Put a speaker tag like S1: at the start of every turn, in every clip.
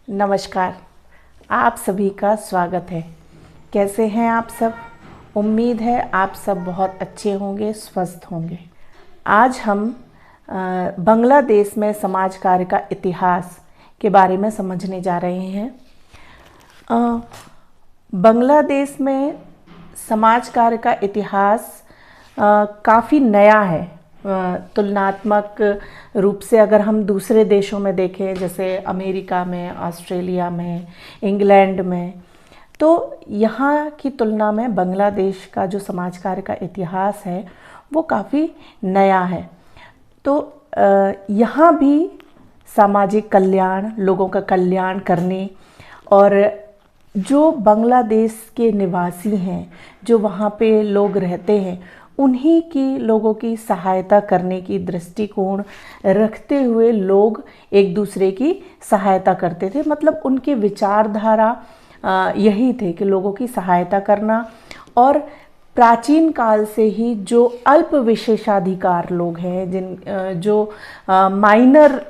S1: नमस्कार। आप सभी का स्वागत है। कैसे हैं आप सब? उम्मीद है आप सब बहुत अच्छे होंगे, स्वस्थ होंगे। आज हम बांग्लादेश में समाज कार्य का इतिहास के बारे में समझने जा रहे हैं। बांग्लादेश में समाज कार्य का इतिहास काफ़ी नया है। तुलनात्मक रूप से अगर हम दूसरे देशों में देखें, जैसे अमेरिका में, ऑस्ट्रेलिया में, इंग्लैंड में, तो यहाँ की तुलना में बांग्लादेश का जो समाज कार्य का इतिहास है वो काफ़ी नया है। तो यहाँ भी सामाजिक कल्याण, लोगों का कल्याण करने और जो बांग्लादेश के निवासी हैं, जो वहाँ पे लोग रहते हैं, उन्हीं की लोगों की सहायता करने की दृष्टिकोण रखते हुए लोग एक दूसरे की सहायता करते थे। मतलब उनके विचारधारा यही थे कि लोगों की सहायता करना। और प्राचीन काल से ही जो अल्प विशेषाधिकार लोग हैं, जो माइनर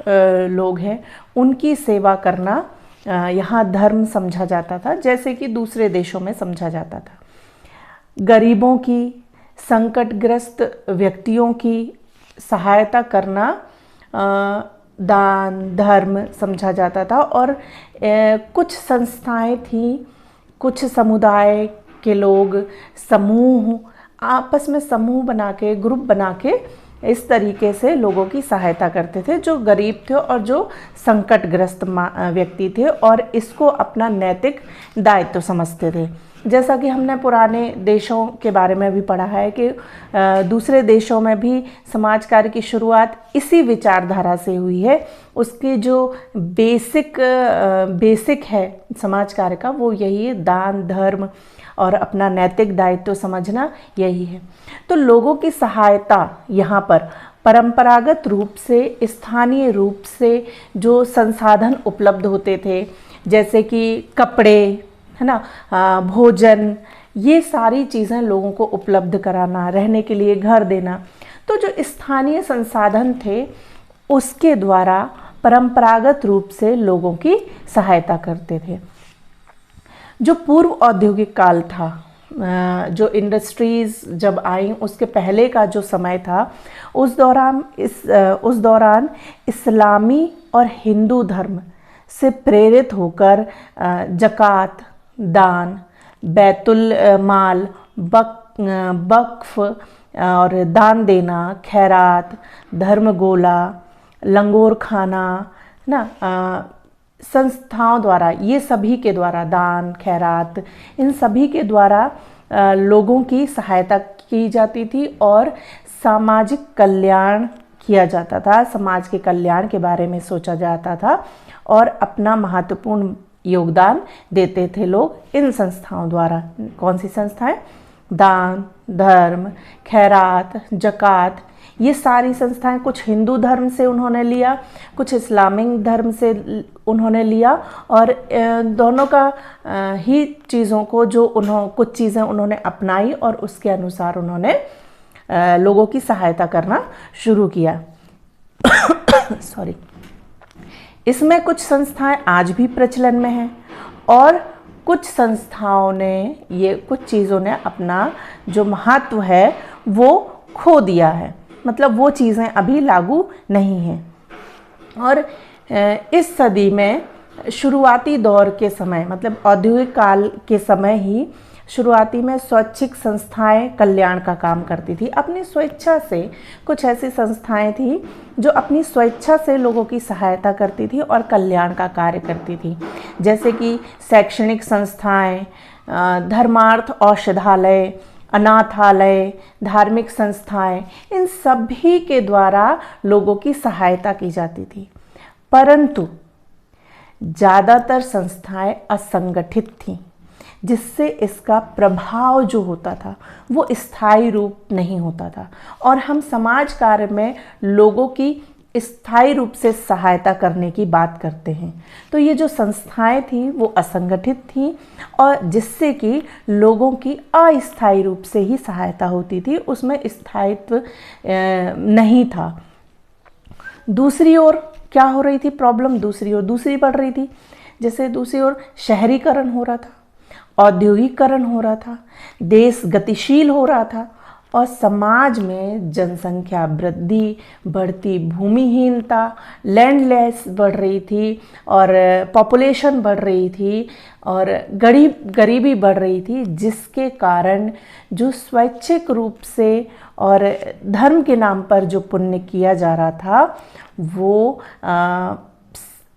S1: लोग हैं, उनकी सेवा करना यहाँ धर्म समझा जाता था, जैसे कि दूसरे देशों में समझा जाता था। गरीबों की, संकटग्रस्त व्यक्तियों की सहायता करना दान धर्म समझा जाता था। और कुछ संस्थाएं थीं, कुछ समुदाय के लोग समूह आपस में समूह बना के, ग्रुप बना के इस तरीके से लोगों की सहायता करते थे, जो गरीब थे और जो संकटग्रस्त व्यक्ति थे, और इसको अपना नैतिक दायित्व समझते थे। जैसा कि हमने पुराने देशों के बारे में भी पढ़ा है कि दूसरे देशों में भी समाज कार्य की शुरुआत इसी विचारधारा से हुई है। उसकी जो बेसिक है समाज कार्य का, वो यही है, दान धर्म और अपना नैतिक दायित्व समझना, यही है। तो लोगों की सहायता यहाँ पर परंपरागत रूप से, स्थानीय रूप से जो संसाधन उपलब्ध होते थे, जैसे कि कपड़े, है ना, भोजन, ये सारी चीज़ें लोगों को उपलब्ध कराना, रहने के लिए घर देना, तो जो स्थानीय संसाधन थे उसके द्वारा परंपरागत रूप से लोगों की सहायता करते थे। जो पूर्व औद्योगिक काल था, जो इंडस्ट्रीज़ जब आई, उसके पहले का जो समय था, उस दौरान इस्लामी और हिंदू धर्म से प्रेरित होकर ज़कात, दान, बैतुल माल, वक्फ और दान देना, खैरात, धर्मगोला, लंगोर खाना, ना, संस्थाओं द्वारा, ये सभी के द्वारा, दान खैरात, इन सभी के द्वारा लोगों की सहायता की जाती थी और सामाजिक कल्याण किया जाता था। समाज के कल्याण के बारे में सोचा जाता था और अपना महत्वपूर्ण योगदान देते थे लोग इन संस्थाओं द्वारा। कौन सी संस्थाएं? दान, धर्म, खैरात, ज़कात, ये सारी संस्थाएं कुछ हिंदू धर्म से उन्होंने लिया, कुछ इस्लामिक धर्म से उन्होंने लिया, और दोनों का ही चीज़ों को कुछ चीज़ें उन्होंने अपनाई और उसके अनुसार उन्होंने लोगों की सहायता करना शुरू किया। सॉरी। इसमें कुछ संस्थाएं आज भी प्रचलन में हैं और कुछ संस्थाओं ने, ये कुछ चीज़ों ने अपना जो महत्व है वो खो दिया है। मतलब वो चीज़ें अभी लागू नहीं हैं। और इस सदी में शुरुआती दौर के समय, मतलब औद्योगिक काल के समय ही शुरुआती में स्वैच्छिक संस्थाएं कल्याण का काम करती थी। अपनी स्वेच्छा से कुछ ऐसी संस्थाएं थी जो अपनी स्वेच्छा से लोगों की सहायता करती थी और कल्याण का कार्य करती थी, जैसे कि शैक्षणिक संस्थाएं, धर्मार्थ औषधालय, अनाथालय, धार्मिक संस्थाएं, इन सभी के द्वारा लोगों की सहायता की जाती थी। परंतु ज़्यादातर संस्थाएं असंगठित थीं, जिससे इसका प्रभाव जो होता था वो स्थायी रूप नहीं होता था। और हम समाज कार्य में लोगों की स्थायी रूप से सहायता करने की बात करते हैं, तो ये जो संस्थाएं थी वो असंगठित थीं, और जिससे कि लोगों की अस्थायी रूप से ही सहायता होती थी, उसमें स्थायित्व नहीं था। दूसरी ओर क्या हो रही थी प्रॉब्लम? दूसरी बढ़ रही थी। जैसे दूसरी ओर शहरीकरण हो रहा था, औद्योगिकरण हो रहा था, देश गतिशील हो रहा था और समाज में जनसंख्या वृद्धि, बढ़ती भूमिहीनता, लैंडलेस बढ़ रही थी और पॉपुलेशन बढ़ रही थी और गरीबी बढ़ रही थी, जिसके कारण जो स्वैच्छिक रूप से और धर्म के नाम पर जो पुण्य किया जा रहा था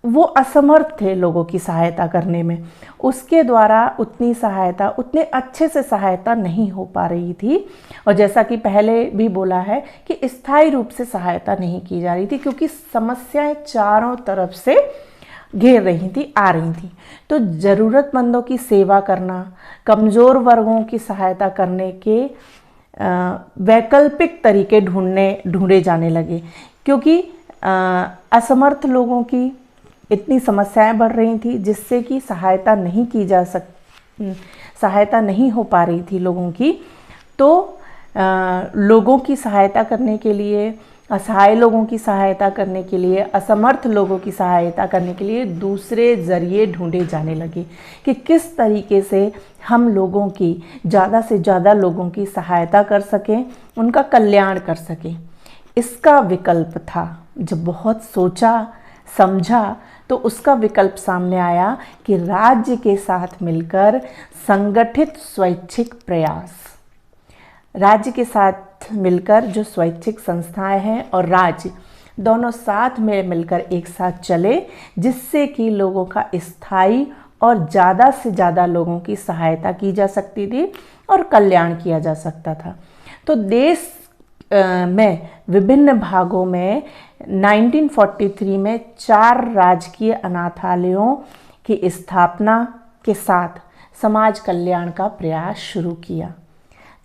S1: वो असमर्थ थे लोगों की सहायता करने में। उसके द्वारा उतनी सहायता, उतने अच्छे से सहायता नहीं हो पा रही थी। और जैसा कि पहले भी बोला है कि स्थायी रूप से सहायता नहीं की जा रही थी, क्योंकि समस्याएं चारों तरफ से घेर रही थी, आ रही थी। तो ज़रूरतमंदों की सेवा करना, कमज़ोर वर्गों की सहायता करने के वैकल्पिक तरीके ढूंढे जाने लगे, क्योंकि असमर्थ लोगों की इतनी समस्याएं बढ़ रही थी जिससे कि सहायता नहीं हो पा रही थी लोगों की। तो लोगों की सहायता करने के लिए, असहाय लोगों की सहायता करने के लिए, असमर्थ लोगों की सहायता करने के लिए दूसरे ज़रिए ढूंढे जाने लगे कि किस तरीके से हम लोगों की, ज़्यादा से ज़्यादा लोगों की सहायता कर सकें, उनका कल्याण कर सकें। इसका विकल्प था, जब बहुत सोचा समझा तो उसका विकल्प सामने आया कि राज्य के साथ मिलकर संगठित स्वैच्छिक प्रयास, राज्य के साथ मिलकर जो स्वैच्छिक संस्थाएं हैं और राज्य दोनों साथ में मिलकर एक साथ चले, जिससे कि लोगों का स्थायी और ज़्यादा से ज़्यादा लोगों की सहायता की जा सकती थी और कल्याण किया जा सकता था। तो देश में विभिन्न भागों में 1943 में 4 राजकीय अनाथालयों की स्थापना के साथ समाज कल्याण का प्रयास शुरू किया।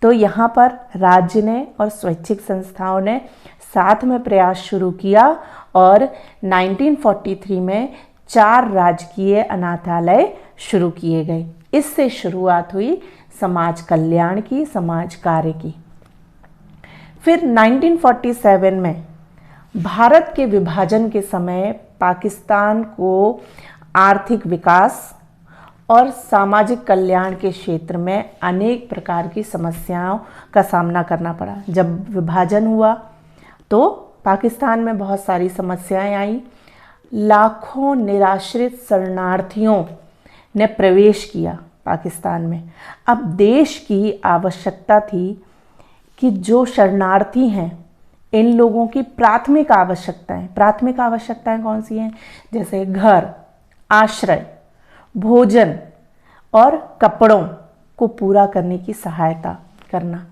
S1: तो यहाँ पर राज्य ने और स्वैच्छिक संस्थाओं ने साथ में प्रयास शुरू किया और 1943 में 4 राजकीय अनाथालय शुरू किए गए। इससे शुरुआत हुई समाज कल्याण की, समाज कार्य की। फिर 1947 में भारत के विभाजन के समय पाकिस्तान को आर्थिक विकास और सामाजिक कल्याण के क्षेत्र में अनेक प्रकार की समस्याओं का सामना करना पड़ा। जब विभाजन हुआ तो पाकिस्तान में बहुत सारी समस्याएं आई। लाखों निराश्रित शरणार्थियों ने प्रवेश किया पाकिस्तान में। अब देश की आवश्यकता थी कि जो शरणार्थी हैं, इन लोगों की प्राथमिक आवश्यकताएं कौन सी हैं? जैसे घर, आश्रय, भोजन और कपड़ों को पूरा करने की सहायता करना।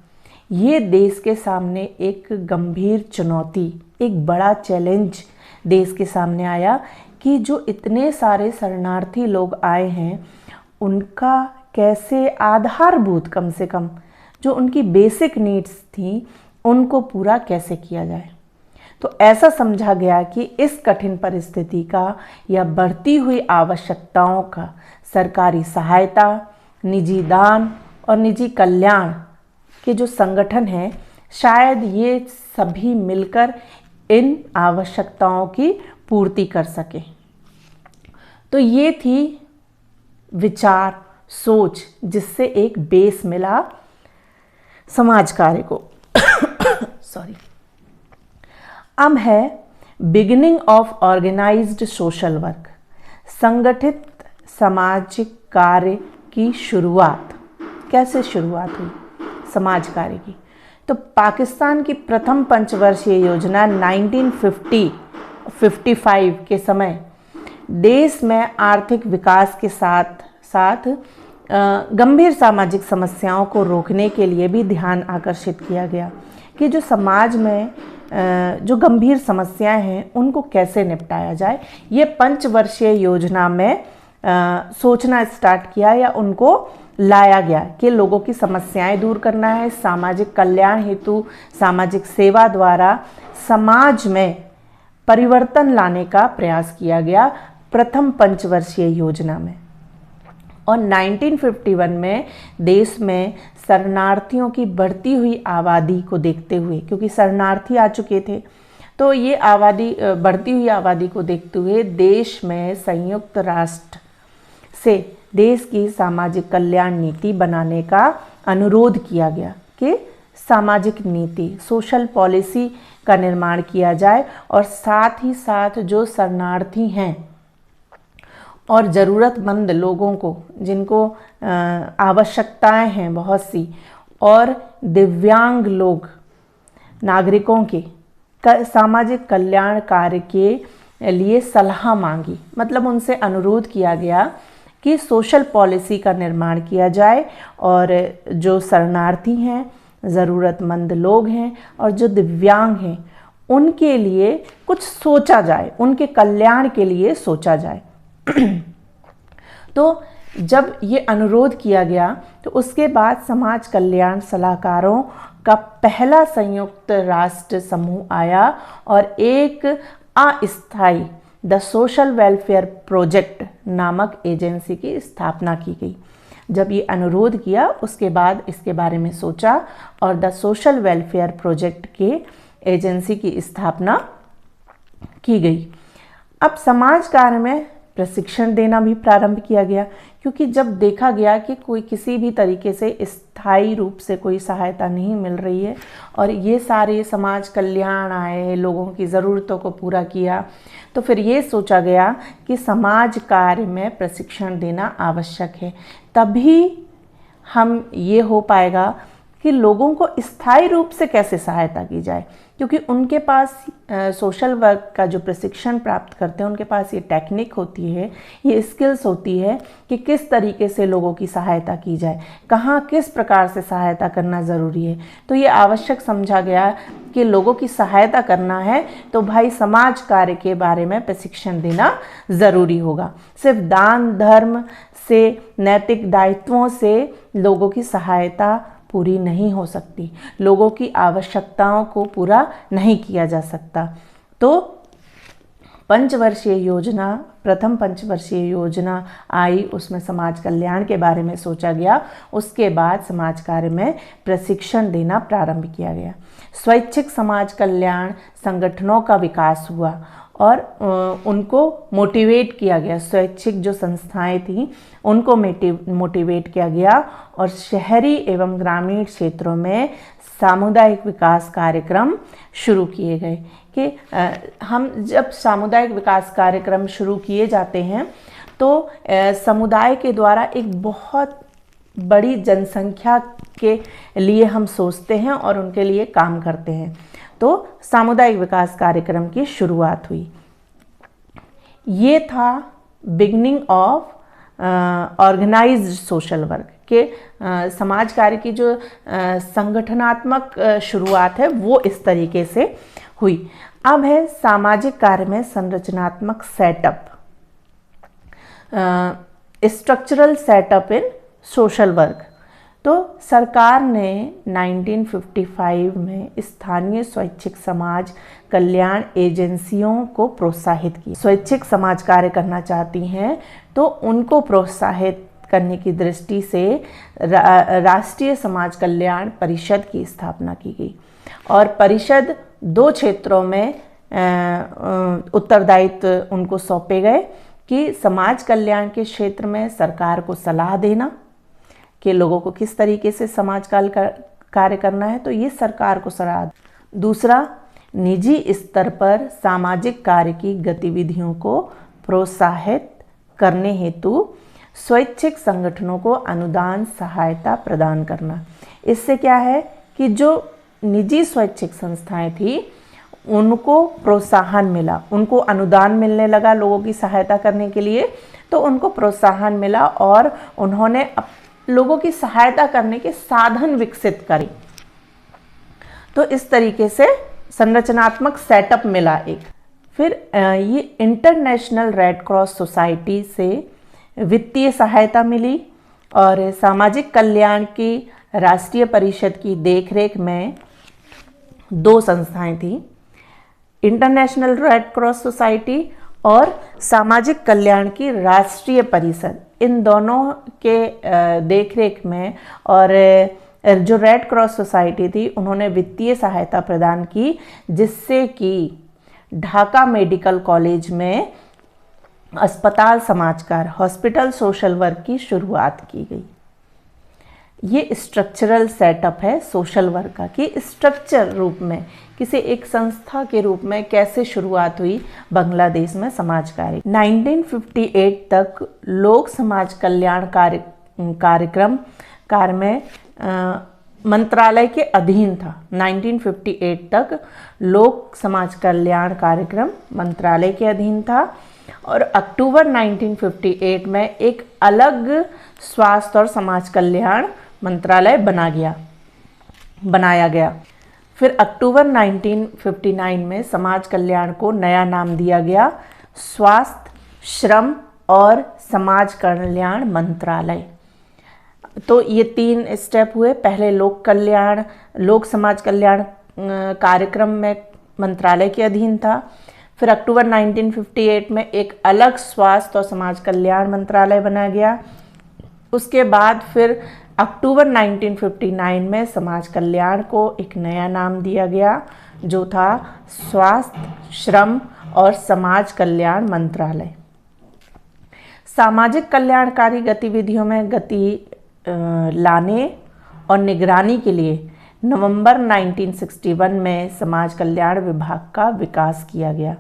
S1: ये देश के सामने एक गंभीर चुनौती, एक बड़ा चैलेंज देश के सामने आया कि जो इतने सारे शरणार्थी लोग आए हैं, उनका कैसे आधारभूत, कम से कम जो उनकी बेसिक नीड्स थी, उनको पूरा कैसे किया जाए। तो ऐसा समझा गया कि इस कठिन परिस्थिति का या बढ़ती हुई आवश्यकताओं का सरकारी सहायता, निजी दान और निजी कल्याण के जो संगठन हैं, शायद ये सभी मिलकर इन आवश्यकताओं की पूर्ति कर सके। तो ये थी विचार, सोच, जिससे एक बेस मिला समाज कार्य को। सॉरी। अब है beginning of organised social work, संगठित सामाजिक कार्य की शुरुआत। कैसे शुरुआत हुई समाज कार्य की? तो पाकिस्तान की प्रथम पंचवर्षीय योजना 1955 के समय देश में आर्थिक विकास के साथ साथ गंभीर सामाजिक समस्याओं को रोकने के लिए भी ध्यान आकर्षित किया गया कि जो समाज में जो गंभीर समस्याएं हैं, उनको कैसे निपटाया जाए। ये पंचवर्षीय योजना में सोचना स्टार्ट किया या उनको लाया गया कि लोगों की समस्याएं दूर करना है, सामाजिक कल्याण हेतु सामाजिक सेवा द्वारा समाज में परिवर्तन लाने का प्रयास किया गया प्रथम पंचवर्षीय योजना में। और 1951 में देश में शरणार्थियों की बढ़ती हुई आबादी को देखते हुए, क्योंकि शरणार्थी आ चुके थे, तो ये बढ़ती हुई आबादी को देखते हुए देश में संयुक्त राष्ट्र से देश की सामाजिक कल्याण नीति बनाने का अनुरोध किया गया कि सामाजिक नीति, सोशल पॉलिसी का निर्माण किया जाए और साथ ही साथ जो शरणार्थी हैं और ज़रूरतमंद लोगों को, जिनको आवश्यकताएं हैं बहुत सी, और दिव्यांग लोग, नागरिकों के सामाजिक कल्याण कार्य के लिए सलाह मांगी। मतलब उनसे अनुरोध किया गया कि सोशल पॉलिसी का निर्माण किया जाए और जो शरणार्थी हैं, ज़रूरतमंद लोग हैं और जो दिव्यांग हैं, उनके लिए कुछ सोचा जाए, उनके कल्याण के लिए सोचा जाए। तो जब ये अनुरोध किया गया तो उसके बाद समाज कल्याण सलाहकारों का पहला संयुक्त राष्ट्र समूह आया और एक अस्थायी द सोशल वेलफेयर प्रोजेक्ट नामक एजेंसी की स्थापना की गई। जब ये अनुरोध किया उसके बाद इसके बारे में सोचा और द सोशल वेलफेयर प्रोजेक्ट के एजेंसी की स्थापना की गई। अब समाज कार्य में प्रशिक्षण देना भी प्रारंभ किया गया, क्योंकि जब देखा गया कि कोई किसी भी तरीके से स्थायी रूप से कोई सहायता नहीं मिल रही है और ये सारे समाज कल्याण आए, लोगों की ज़रूरतों को पूरा किया, तो फिर ये सोचा गया कि समाज कार्य में प्रशिक्षण देना आवश्यक है। तभी हम ये हो पाएगा कि लोगों को स्थायी रूप से कैसे सहायता की जाए, क्योंकि उनके पास सोशल वर्क का जो प्रशिक्षण प्राप्त करते हैं उनके पास ये टेक्निक होती है, ये स्किल्स होती है कि किस तरीके से लोगों की सहायता की जाए, कहाँ किस प्रकार से सहायता करना ज़रूरी है। तो ये आवश्यक समझा गया कि लोगों की सहायता करना है तो भाई समाज कार्य के बारे में प्रशिक्षण देना ज़रूरी होगा। सिर्फ दान धर्म से, नैतिक दायित्वों से लोगों की सहायता पूरी नहीं हो सकती, लोगों की आवश्यकताओं को पूरा नहीं किया जा सकता। तो पंचवर्षीय योजना, प्रथम पंचवर्षीय योजना आई, उसमें समाज कल्याण के बारे में सोचा गया। उसके बाद समाज कार्य में प्रशिक्षण देना प्रारंभ किया गया। स्वैच्छिक समाज कल्याण संगठनों का विकास हुआ और उनको मोटिवेट किया गया। स्वैच्छिक जो संस्थाएं थीं उनको मोटिवेट किया गया और शहरी एवं ग्रामीण क्षेत्रों में सामुदायिक विकास कार्यक्रम शुरू किए गए। कि हम जब सामुदायिक विकास कार्यक्रम शुरू किए जाते हैं तो समुदाय के द्वारा एक बहुत बड़ी जनसंख्या के लिए हम सोचते हैं और उनके लिए काम करते हैं। तो सामुदायिक विकास कार्यक्रम की शुरुआत हुई। ये था beginning of organised social work के समाज कार्य की जो संगठनात्मक शुरुआत है वो इस तरीके से हुई। अब है सामाजिक कार्य में संरचनात्मक सेटअप, स्ट्रक्चरल सेटअप इन सोशल वर्क। तो सरकार ने 1955 में स्थानीय स्वैच्छिक समाज कल्याण एजेंसियों को प्रोत्साहित किया। स्वैच्छिक समाज कार्य करना चाहती हैं तो उनको प्रोत्साहित करने की दृष्टि से राष्ट्रीय समाज कल्याण परिषद की स्थापना की गई और परिषद 2 क्षेत्रों में उत्तरदायित्व उनको सौंपे गए कि समाज कल्याण के क्षेत्र में सरकार को सलाह देना कि लोगों को किस तरीके से समाज कार्य करना है, तो ये सरकार को सलाह। दूसरा, निजी स्तर पर सामाजिक कार्य की गतिविधियों को प्रोत्साहित करने हेतु स्वैच्छिक संगठनों को अनुदान सहायता प्रदान करना। इससे क्या है कि जो निजी स्वैच्छिक संस्थाएं थी उनको प्रोत्साहन मिला, उनको अनुदान मिलने लगा लोगों की सहायता करने के लिए, तो उनको प्रोत्साहन मिला और उन्होंने लोगों की सहायता करने के साधन विकसित करे। तो इस तरीके से संरचनात्मक सेटअप मिला एक। फिर ये इंटरनेशनल रेड क्रॉस सोसाइटी से वित्तीय सहायता मिली और सामाजिक कल्याण की राष्ट्रीय परिषद की देखरेख में 2 संस्थाएं थीं, इंटरनेशनल रेड क्रॉस सोसाइटी और सामाजिक कल्याण की राष्ट्रीय परिषद। इन दोनों के देखरेख में और जो रेड क्रॉस सोसाइटी थी उन्होंने वित्तीय सहायता प्रदान की, जिससे कि ढाका मेडिकल कॉलेज में अस्पताल समाजकार, हॉस्पिटल सोशल वर्क की शुरुआत की गई। ये स्ट्रक्चरल सेटअप है सोशल वर्क का कि स्ट्रक्चर रूप में किसी एक संस्था के रूप में कैसे शुरुआत हुई बांग्लादेश में समाज कार्य। 1958 तक लोक समाज कल्याण कार्यक्रम कार्य में मंत्रालय के अधीन था। 1958 तक लोक समाज कल्याण कार्यक्रम मंत्रालय के अधीन था और अक्टूबर 1958 में एक अलग स्वास्थ्य और समाज कल्याण मंत्रालय बनाया गया। फिर अक्टूबर 1959 में समाज कल्याण को नया नाम दिया गया स्वास्थ्य, श्रम और समाज कल्याण मंत्रालय। तो ये 3 स्टेप हुए। पहले लोक समाज कल्याण कार्यक्रम में मंत्रालय के अधीन था। फिर अक्टूबर 1958 में एक अलग स्वास्थ्य और समाज कल्याण मंत्रालय बनाया गया। उसके बाद फिर अक्टूबर 1959 में समाज कल्याण को एक नया नाम दिया गया जो था स्वास्थ्य, श्रम और समाज कल्याण मंत्रालय। सामाजिक कल्याणकारी गतिविधियों में गति लाने और निगरानी के लिए नवंबर 1961 में समाज कल्याण विभाग का विकास किया गया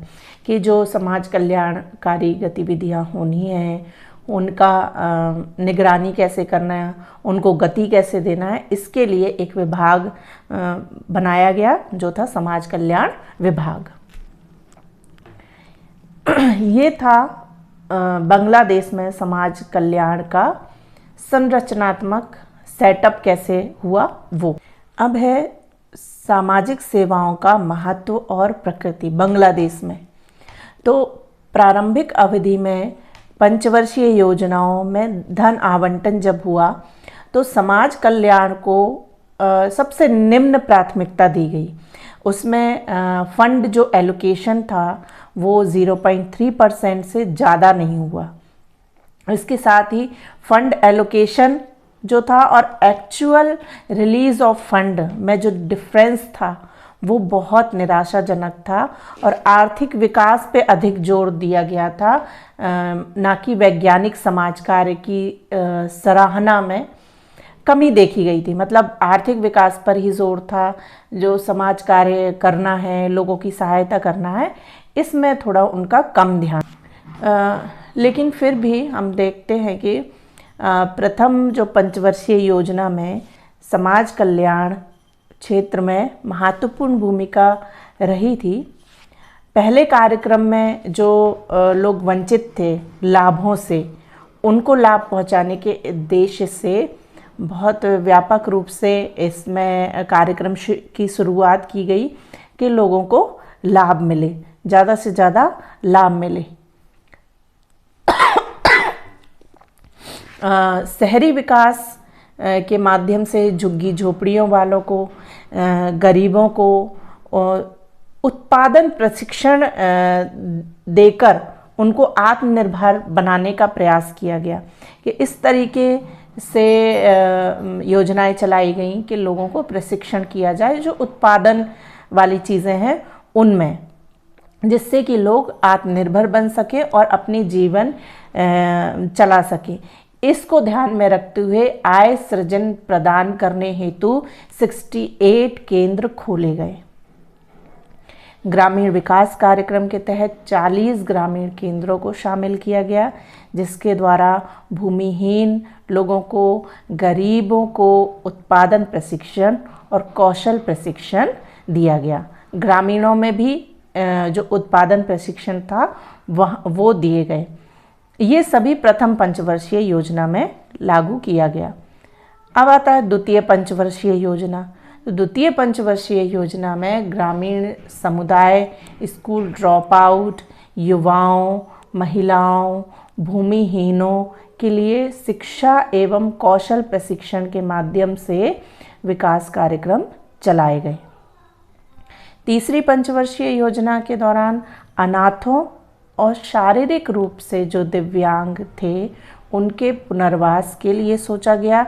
S1: कि जो समाज कल्याणकारी गतिविधियां होनी हैं उनका निगरानी कैसे करना है, उनको गति कैसे देना है, इसके लिए एक विभाग बनाया गया जो था समाज कल्याण विभाग। ये था बांग्लादेश में समाज कल्याण का संरचनात्मक सेटअप कैसे हुआ वो। अब है सामाजिक सेवाओं का महत्व और प्रकृति बांग्लादेश में। तो प्रारंभिक अवधि में पंचवर्षीय योजनाओं में धन आवंटन जब हुआ तो समाज कल्याण को सबसे निम्न प्राथमिकता दी गई। उसमें फंड जो एलोकेशन था वो 0.3% से ज़्यादा नहीं हुआ। इसके साथ ही फंड एलोकेशन जो था और एक्चुअल रिलीज ऑफ फंड में जो डिफरेंस था वो बहुत निराशाजनक था और आर्थिक विकास पे अधिक जोर दिया गया था, ना कि वैज्ञानिक समाज कार्य की सराहना में कमी देखी गई थी। मतलब आर्थिक विकास पर ही जोर था, जो समाज कार्य करना है, लोगों की सहायता करना है, इसमें थोड़ा उनका कम ध्यान। लेकिन फिर भी हम देखते हैं कि प्रथम जो पंचवर्षीय योजना में समाज कल्याण क्षेत्र में महत्वपूर्ण भूमिका रही थी। पहले कार्यक्रम में जो लोग वंचित थे लाभों से, उनको लाभ पहुंचाने के उद्देश्य से बहुत व्यापक रूप से इसमें कार्यक्रम की शुरुआत की गई कि लोगों को लाभ मिले, ज़्यादा से ज़्यादा लाभ मिले। शहरी विकास के माध्यम से झुग्गी झोपड़ियों वालों को, गरीबों को उत्पादन प्रशिक्षण देकर उनको आत्मनिर्भर बनाने का प्रयास किया गया कि इस तरीके से योजनाएं चलाई गई कि लोगों को प्रशिक्षण किया जाए जो उत्पादन वाली चीज़ें हैं उनमें, जिससे कि लोग आत्मनिर्भर बन सके और अपनी जीवन चला सके। इसको ध्यान में रखते हुए आय सृजन प्रदान करने हेतु 68 केंद्र खोले गए। ग्रामीण विकास कार्यक्रम के तहत 40 ग्रामीण केंद्रों को शामिल किया गया, जिसके द्वारा भूमिहीन लोगों को, गरीबों को उत्पादन प्रशिक्षण और कौशल प्रशिक्षण दिया गया। ग्रामीणों में भी जो उत्पादन प्रशिक्षण था वो दिए गए। ये सभी प्रथम पंचवर्षीय योजना में लागू किया गया। अब आता है द्वितीय पंचवर्षीय योजना। तो द्वितीय पंचवर्षीय योजना में ग्रामीण समुदाय, स्कूल ड्रॉप आउट, युवाओं, महिलाओं, भूमिहीनों के लिए शिक्षा एवं कौशल प्रशिक्षण के माध्यम से विकास कार्यक्रम चलाए गए। तीसरी पंचवर्षीय योजना के दौरान अनाथों और शारीरिक रूप से जो दिव्यांग थे उनके पुनर्वास के लिए सोचा गया।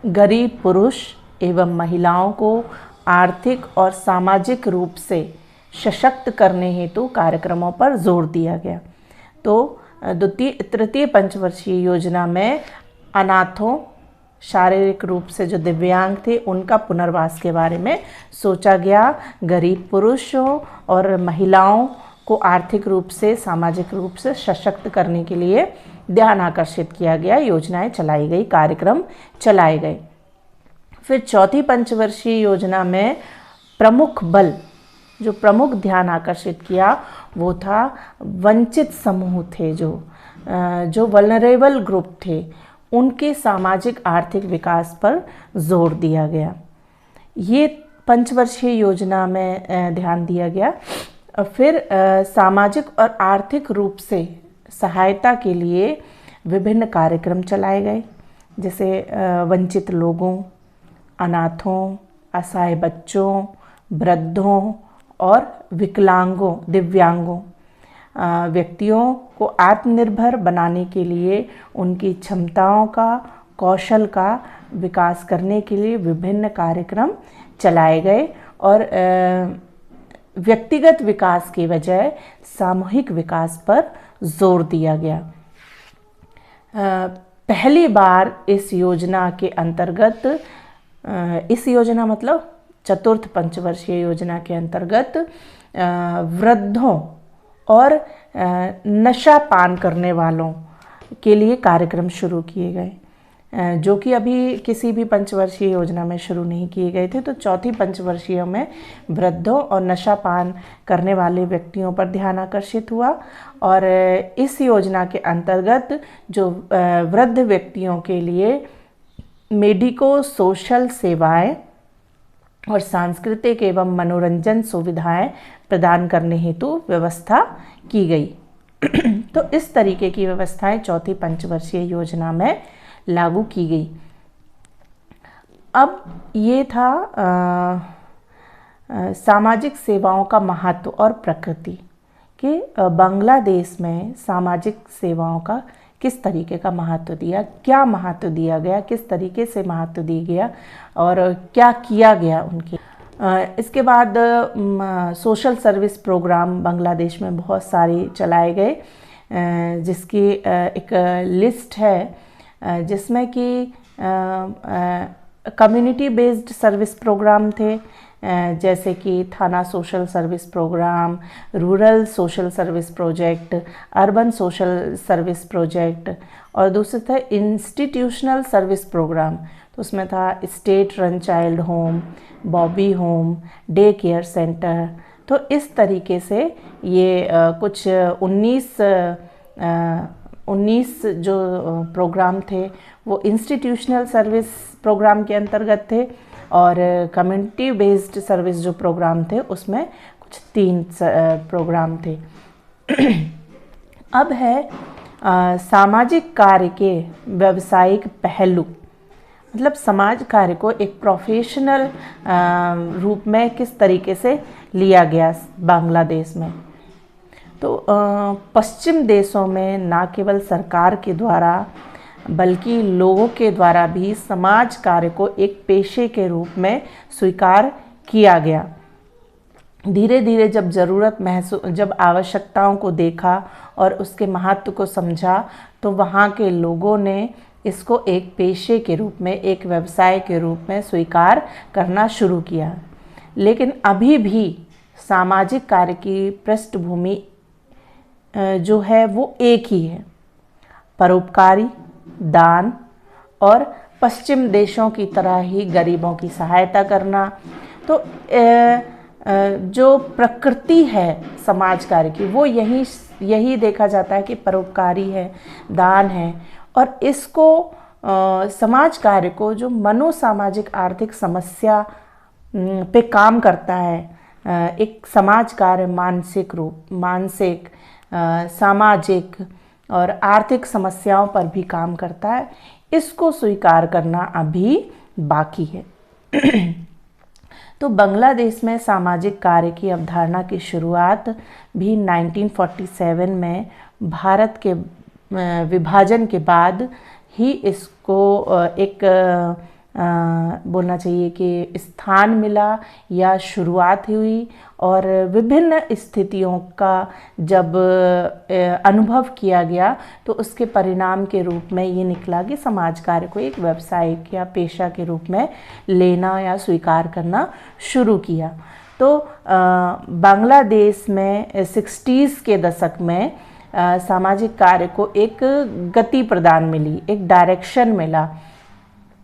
S1: गरीब पुरुष एवं महिलाओं को आर्थिक और सामाजिक रूप से सशक्त करने हेतु कार्यक्रमों पर जोर दिया गया। तो तृतीय पंचवर्षीय योजना में अनाथों, शारीरिक रूप से जो दिव्यांग थे, उनका पुनर्वास के बारे में सोचा गया। गरीब पुरुषों और महिलाओं को आर्थिक रूप से, सामाजिक रूप से सशक्त करने के लिए ध्यान आकर्षित किया गया, योजनाएं चलाई गई, कार्यक्रम चलाए गए। फिर चौथी पंचवर्षीय योजना में प्रमुख बल, जो प्रमुख ध्यान आकर्षित किया वो था वंचित समूह थे, जो वल्नरेबल ग्रुप थे, उनके सामाजिक आर्थिक विकास पर जोर दिया गया। ये पंचवर्षीय योजना में ध्यान दिया गया। फिर सामाजिक और आर्थिक रूप से सहायता के लिए विभिन्न कार्यक्रम चलाए गए, जैसे वंचित लोगों, अनाथों, असहाय बच्चों, वृद्धों और विकलांगों, दिव्यांगों व्यक्तियों को आत्मनिर्भर बनाने के लिए, उनकी क्षमताओं का, कौशल का विकास करने के लिए विभिन्न कार्यक्रम चलाए गए और व्यक्तिगत विकास के बजाय सामूहिक विकास पर जोर दिया गया। पहली बार इस योजना के अंतर्गत, इस योजना मतलब चतुर्थ पंचवर्षीय योजना के अंतर्गत वृद्धों और नशा पान करने वालों के लिए कार्यक्रम शुरू किए गए, जो कि अभी किसी भी पंचवर्षीय योजना में शुरू नहीं किए गए थे। तो चौथी पंचवर्षीय में वृद्धों और नशा पान करने वाले व्यक्तियों पर ध्यान आकर्षित हुआ और इस योजना के अंतर्गत जो वृद्ध व्यक्तियों के लिए मेडिको सोशल सेवाएं और सांस्कृतिक एवं मनोरंजन सुविधाएं प्रदान करने हेतु व्यवस्था की गई। तो इस तरीके की व्यवस्थाएं चौथी पंचवर्षीय योजना में लागू की गई। अब ये था सामाजिक सेवाओं का महत्व और प्रकृति कि बांग्लादेश में सामाजिक सेवाओं का किस तरीके का महत्व दिया, क्या महत्व दिया गया, किस तरीके से महत्व दिया गया और क्या किया गया उनके। इसके बाद सोशल सर्विस प्रोग्राम बांग्लादेश में बहुत सारे चलाए गए, जिसकी एक लिस्ट है जिसमें कि कम्युनिटी बेस्ड सर्विस प्रोग्राम थे, जैसे कि थाना social service programme, rural social service project, urban social service project और दूसरा था इंस्टीट्यूशनल सर्विस प्रोग्राम। तो उसमें था स्टेट रन चाइल्ड होम, बॉबी होम, डे केयर सेंटर। तो इस तरीके से ये कुछ 19 जो प्रोग्राम थे वो इंस्टीट्यूशनल सर्विस प्रोग्राम के अंतर्गत थे और कम्युनिटी बेस्ड सर्विस जो प्रोग्राम थे उसमें कुछ 3 प्रोग्राम थे। अब है सामाजिक कार्य के व्यावसायिक पहलू, मतलब समाज कार्य को एक प्रोफेशनल रूप में किस तरीके से लिया गया बांग्लादेश में। तो पश्चिम देशों में न केवल सरकार के द्वारा बल्कि लोगों के द्वारा भी समाज कार्य को एक पेशे के रूप में स्वीकार किया गया। धीरे धीरे जब ज़रूरत जब आवश्यकताओं को देखा और उसके महत्व को समझा तो वहाँ के लोगों ने इसको एक पेशे के रूप में, एक व्यवसाय के रूप में स्वीकार करना शुरू किया। लेकिन अभी भी सामाजिक कार्य की पृष्ठभूमि जो है वो एक ही है, परोपकारी, दान और पश्चिम देशों की तरह ही गरीबों की सहायता करना। तो जो प्रकृति है समाज कार्य की वो यही देखा जाता है कि परोपकारी है, दान है और इसको समाज कार्य को जो मनोसामाजिक आर्थिक समस्या पे काम करता है, एक समाज कार्य मानसिक सामाजिक और आर्थिक समस्याओं पर भी काम करता है, इसको स्वीकार करना अभी बाकी है। तो बांग्लादेश में सामाजिक कार्य की अवधारणा की शुरुआत भी 1947 में भारत के विभाजन के बाद ही इसको एक बोलना चाहिए कि स्थान मिला या शुरुआत हुई, और विभिन्न स्थितियों का जब अनुभव किया गया तो उसके परिणाम के रूप में ये निकला कि समाज कार्य को एक व्यावसायिक या पेशा के रूप में लेना या स्वीकार करना शुरू किया। तो बांग्लादेश में 60s के दशक में सामाजिक कार्य को एक गति प्रदान मिली, एक डायरेक्शन मिला,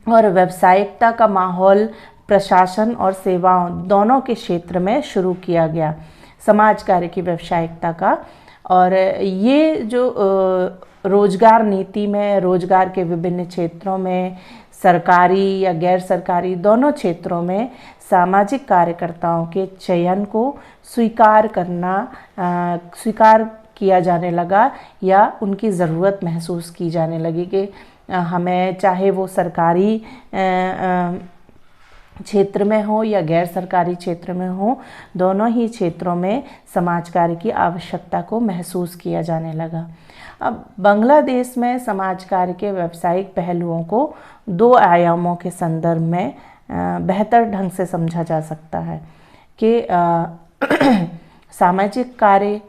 S1: और व्यावसायिकता का माहौल प्रशासन और सेवाओं दोनों के क्षेत्र में शुरू किया गया समाज कार्य की व्यावसायिकता का। और ये जो रोजगार नीति में रोजगार के विभिन्न क्षेत्रों में, सरकारी या गैर सरकारी दोनों क्षेत्रों में सामाजिक कार्यकर्ताओं के चयन को स्वीकार किया जाने लगा, या उनकी ज़रूरत महसूस की जाने लगी कि हमें, चाहे वो सरकारी क्षेत्र में हो या गैर सरकारी क्षेत्र में हो, दोनों ही क्षेत्रों में समाज कार्य की आवश्यकता को महसूस किया जाने लगा। अब बांग्लादेश में समाज कार्य के व्यावसायिक पहलुओं को 2 आयामों के संदर्भ में बेहतर ढंग से समझा जा सकता है कि सामाजिक कार्य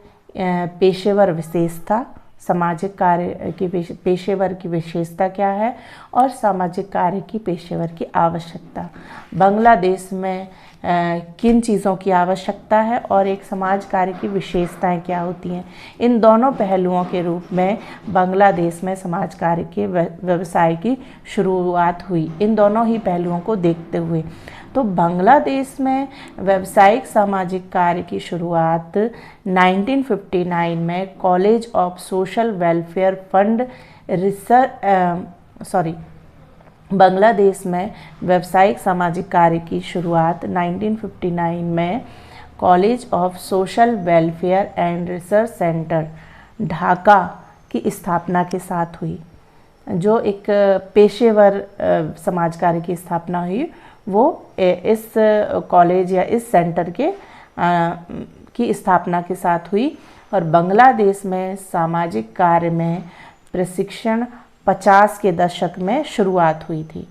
S1: पेशेवर विशेषता, सामाजिक कार्य की पेशेवर की विशेषता क्या है, और सामाजिक कार्य की पेशेवर की आवश्यकता। बांग्लादेश में किन चीज़ों की आवश्यकता है और एक समाज कार्य की विशेषताएं क्या होती हैं, इन दोनों पहलुओं के रूप में बांग्लादेश में समाज कार्य के व्यवसाय की शुरुआत हुई। इन दोनों ही पहलुओं को देखते हुए तो बांग्लादेश में व्यावसायिक सामाजिक कार्य की शुरुआत 1959 में college of social welfare fund Bangladesh में व्यावसायिक सामाजिक कार्य की शुरुआत 1959 में college of social welfare and research centre Dhaka की स्थापना के साथ हुई। जो एक पेशेवर समाज कार्य की स्थापना हुई वो इस कॉलेज या इस सेंटर की स्थापना के साथ हुई। और बांग्लादेश में सामाजिक कार्य में प्रशिक्षण 50 के दशक में शुरुआत हुई थी।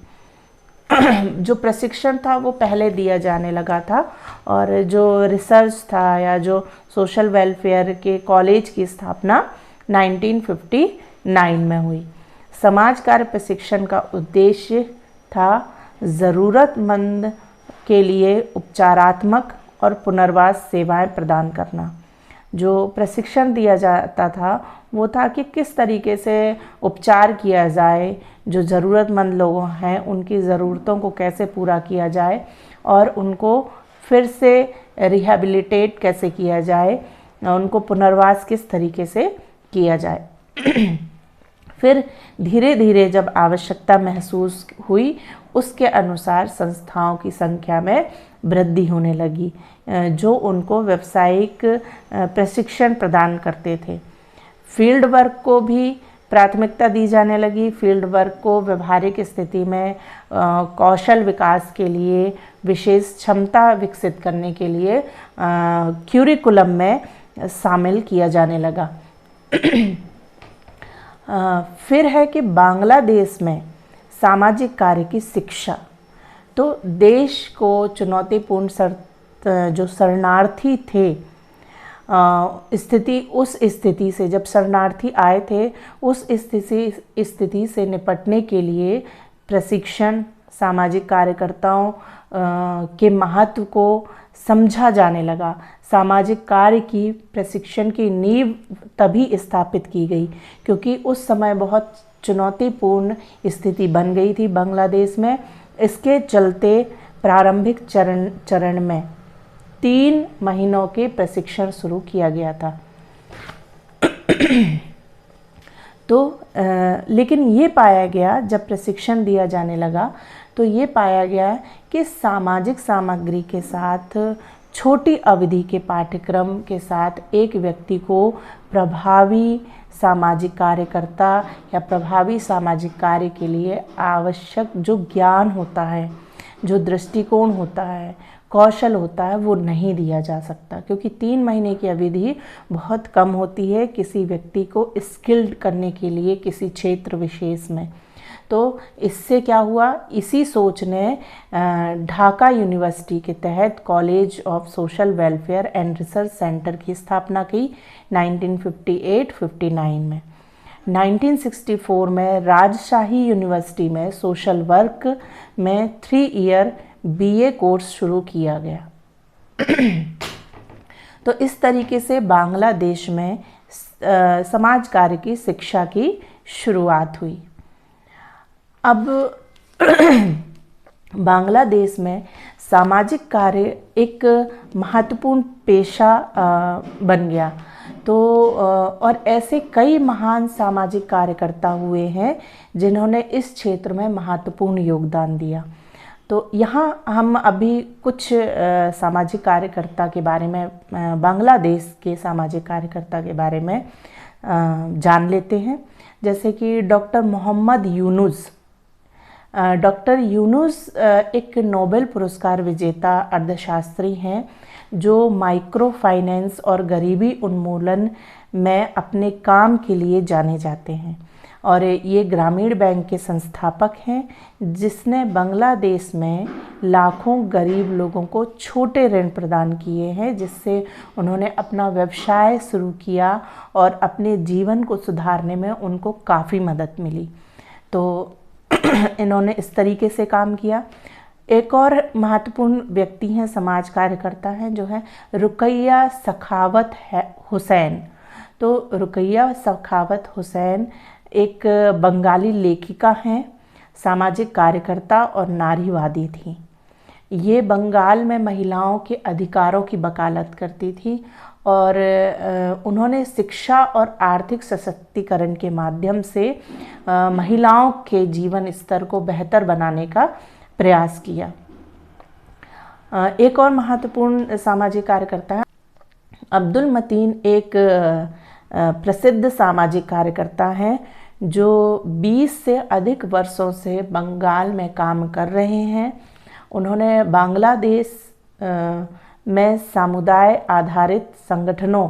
S1: जो प्रशिक्षण था वो पहले दिया जाने लगा था, और जो रिसर्च था या जो सोशल वेलफेयर के कॉलेज की स्थापना 1959 में हुई। समाज कार्य प्रशिक्षण का उद्देश्य था ज़रूरतमंद के लिए उपचारात्मक और पुनर्वास सेवाएं प्रदान करना। जो प्रशिक्षण दिया जाता था वो था कि किस तरीके से उपचार किया जाए, जो ज़रूरतमंद लोग हैं उनकी ज़रूरतों को कैसे पूरा किया जाए और उनको फिर से रिहैबिलिटेट कैसे किया जाए, उनको पुनर्वास किस तरीके से किया जाए। फिर धीरे धीरे जब आवश्यकता महसूस हुई उसके अनुसार संस्थाओं की संख्या में वृद्धि होने लगी जो उनको व्यावसायिक प्रशिक्षण प्रदान करते थे। फील्ड वर्क को भी प्राथमिकता दी जाने लगी। फील्ड वर्क को व्यवहारिक स्थिति में कौशल विकास के लिए, विशेष क्षमता विकसित करने के लिए क्यूरिकुलम में शामिल किया जाने लगा। फिर है कि बांग्लादेश में सामाजिक कार्य की शिक्षा। तो देश को चुनौतीपूर्ण जो शरणार्थी थे उस स्थिति से, जब शरणार्थी आए थे उस स्थिति से निपटने के लिए प्रशिक्षण, सामाजिक कार्यकर्ताओं के महत्व को समझा जाने लगा। सामाजिक कार्य की प्रशिक्षण की नींव तभी स्थापित की गई क्योंकि उस समय बहुत चुनौतीपूर्ण स्थिति बन गई थी बांग्लादेश में। इसके चलते प्रारंभिक चरण में 3 महीनों के प्रशिक्षण शुरू किया गया था। तो लेकिन ये पाया गया, जब प्रशिक्षण दिया जाने लगा तो ये पाया गया कि सामाजिक सामग्री के साथ छोटी अवधि के पाठ्यक्रम के साथ एक व्यक्ति को प्रभावी सामाजिक कार्यकर्ता या प्रभावी सामाजिक कार्य के लिए आवश्यक जो ज्ञान होता है, जो दृष्टिकोण होता है, कौशल होता है, वो नहीं दिया जा सकता क्योंकि 3 महीने की अवधि बहुत कम होती है किसी व्यक्ति को स्किल्ड करने के लिए किसी क्षेत्र विशेष में। तो इससे क्या हुआ, इसी सोच ने ढाका यूनिवर्सिटी के तहत college of social welfare and research centre की स्थापना की 1958-59 में। 1964 में राजशाही यूनिवर्सिटी में सोशल वर्क में 3 ईयर BA कोर्स शुरू किया गया। तो इस तरीके से बांग्लादेश में समाज कार्य की शिक्षा की शुरुआत हुई। अब बांग्लादेश में सामाजिक कार्य एक महत्वपूर्ण पेशा बन गया। तो और ऐसे कई महान सामाजिक कार्यकर्ता हुए हैं जिन्होंने इस क्षेत्र में महत्वपूर्ण योगदान दिया। तो यहाँ हम अभी कुछ सामाजिक कार्यकर्ता के बारे में, बांग्लादेश के सामाजिक कार्यकर्ता के बारे में जान लेते हैं। जैसे कि डॉक्टर मोहम्मद यूनुस। डॉक्टर यूनुस एक नोबेल पुरस्कार विजेता अर्थशास्त्री हैं जो माइक्रो फाइनेंस और गरीबी उन्मूलन में अपने काम के लिए जाने जाते हैं, और ये ग्रामीण बैंक के संस्थापक हैं जिसने बांग्लादेश में लाखों गरीब लोगों को छोटे ऋण प्रदान किए हैं, जिससे उन्होंने अपना व्यवसाय शुरू किया और अपने जीवन को सुधारने में उनको काफ़ी मदद मिली। तो इन्होंने इस तरीके से काम किया। एक और महत्वपूर्ण व्यक्ति हैं, समाज कार्यकर्ता हैं, जो है रुकैया सखावत हुसैन। तो रुकैया सखावत हुसैन एक बंगाली लेखिका हैं, सामाजिक कार्यकर्ता और नारीवादी थी। ये बंगाल में महिलाओं के अधिकारों की वकालत करती थी और उन्होंने शिक्षा और आर्थिक सशक्तिकरण के माध्यम से महिलाओं के जीवन स्तर को बेहतर बनाने का प्रयास किया। एक और महत्वपूर्ण सामाजिक कार्यकर्ता है अब्दुल मतीन। एक प्रसिद्ध सामाजिक कार्यकर्ता हैं जो 20 से अधिक वर्षों से बंगाल में काम कर रहे हैं। उन्होंने बांग्लादेश में समुदाय आधारित संगठनों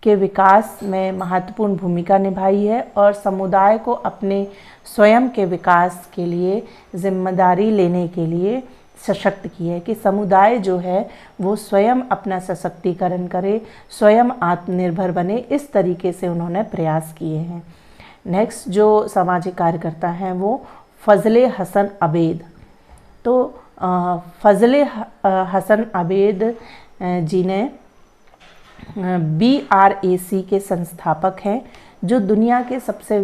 S1: के विकास में महत्वपूर्ण भूमिका निभाई है और समुदाय को अपने स्वयं के विकास के लिए जिम्मेदारी लेने के लिए सशक्त किया है कि समुदाय जो है वो स्वयं अपना सशक्तिकरण करे, स्वयं आत्मनिर्भर बने। इस तरीके से उन्होंने प्रयास किए हैं। नेक्स्ट जो सामाजिक कार्यकर्ता हैं वो फजले हसन अबेद। तो फजले हसन अबेद जी ने BRAC के संस्थापक हैं, जो दुनिया के सबसे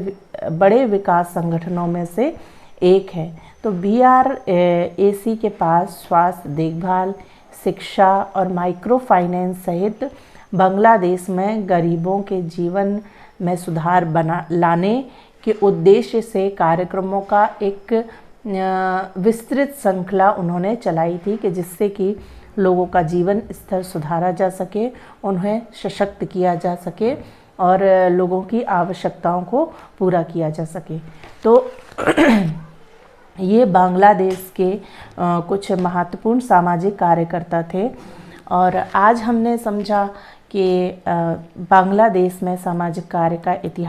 S1: बड़े विकास संगठनों में से एक है। तो BRAC के पास स्वास्थ्य देखभाल, शिक्षा और माइक्रो फाइनेंस सहित बांग्लादेश में गरीबों के जीवन में सुधार लाने के उद्देश्य से कार्यक्रमों का एक विस्तृत श्रृंखला उन्होंने चलाई थी कि जिससे कि लोगों का जीवन स्तर सुधारा जा सके, उन्हें सशक्त किया जा सके और लोगों की आवश्यकताओं को पूरा किया जा सके। तो ये बांग्लादेश के कुछ महत्वपूर्ण सामाजिक कार्यकर्ता थे। और आज हमने समझा कि बांग्लादेश में सामाजिक कार्य का इतिहास